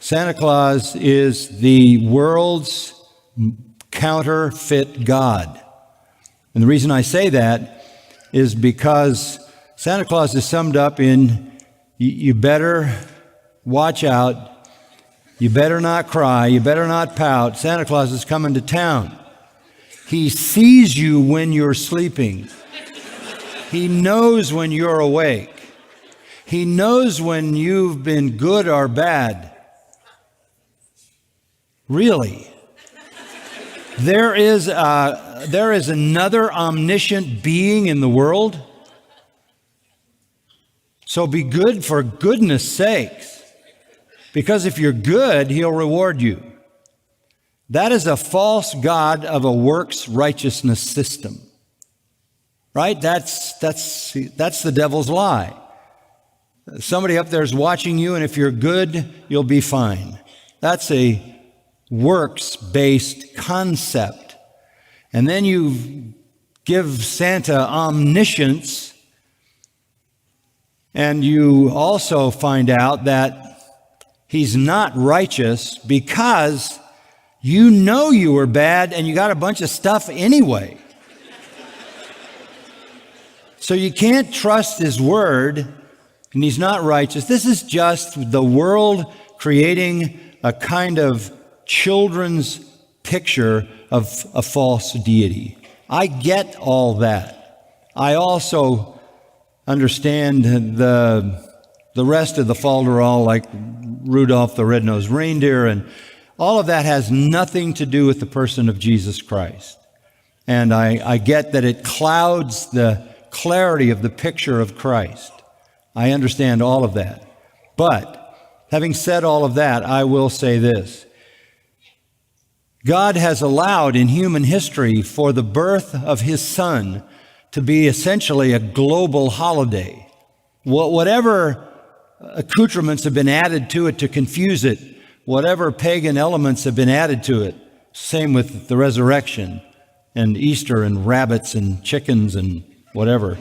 Santa Claus is the world's counterfeit God. And the reason I say that is because Santa Claus is summed up in, you better watch out, you better not cry, you better not pout. Santa Claus is coming to town. He sees you when you're sleeping. He knows when you're awake. He knows when you've been good or bad. Really. There is another omniscient being in the world. So be good for goodness sakes. Because if you're good, he'll reward you. That is a false god of a works righteousness system. Right? That's the devil's lie. Somebody up there is watching you, and if you're good, you'll be fine. That's a works-based concept. And then you give Santa omniscience, and you also find out that he's not righteous because you know you were bad and you got a bunch of stuff anyway. So you can't trust his word, and he's not righteous. This is just the world creating a kind of children's picture of a false deity. I get all that. I also understand the rest of the falderall, like Rudolph the Red-Nosed Reindeer, and all of that has nothing to do with the person of Jesus Christ. And I get that it clouds the clarity of the picture of Christ. I understand all of that. But having said all of that, I will say this. God has allowed in human history for the birth of his son to be essentially a global holiday. Whatever accoutrements have been added to it to confuse it, whatever pagan elements have been added to it, same with the resurrection and Easter and rabbits and chickens and whatever.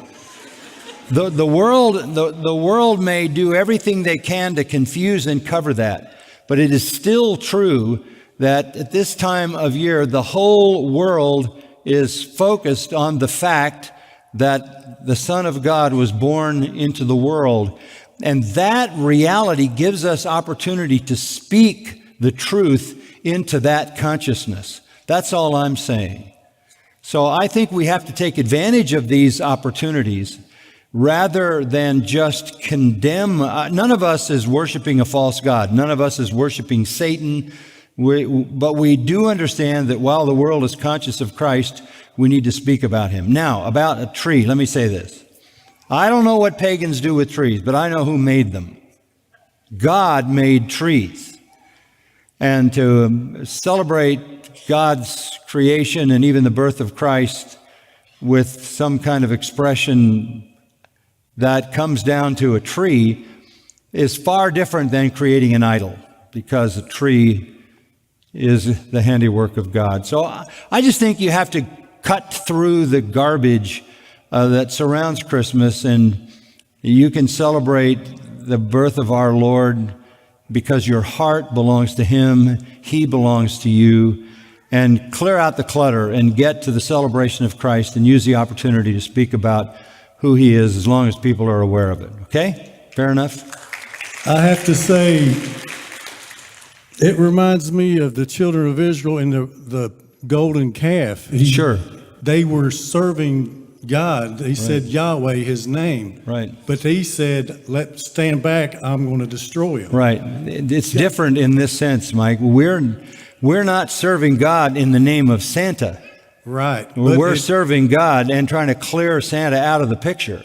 The world may do everything they can to confuse and cover that, but it is still true that at this time of year, the whole world is focused on the fact that the Son of God was born into the world. And that reality gives us opportunity to speak the truth into that consciousness. That's all I'm saying. So I think we have to take advantage of these opportunities rather than just condemn. None of us is worshiping a false god. None of us is worshiping Satan. But we do understand that while the world is conscious of Christ, we need to speak about him. Now, about a tree, let me say this. I don't know what pagans do with trees, but I know who made them. God made trees. And to celebrate God's creation and even the birth of Christ with some kind of expression that comes down to a tree is far different than creating an idol, because a tree is the handiwork of God. So I just think you have to cut through the garbage that surrounds Christmas, and you can celebrate the birth of our Lord because your heart belongs to him, he belongs to you, and clear out the clutter and get to the celebration of Christ and use the opportunity to speak about who he is as long as people are aware of it. Okay? Fair enough? I have to say, it reminds me of the children of Israel and the golden calf. Sure. They were serving God. He said Yahweh, his name. Right. But he said, stand back, I'm going to destroy him. Right. It's different in this sense, Mike. We're not serving God in the name of Santa. Right. We're serving God and trying to clear Santa out of the picture.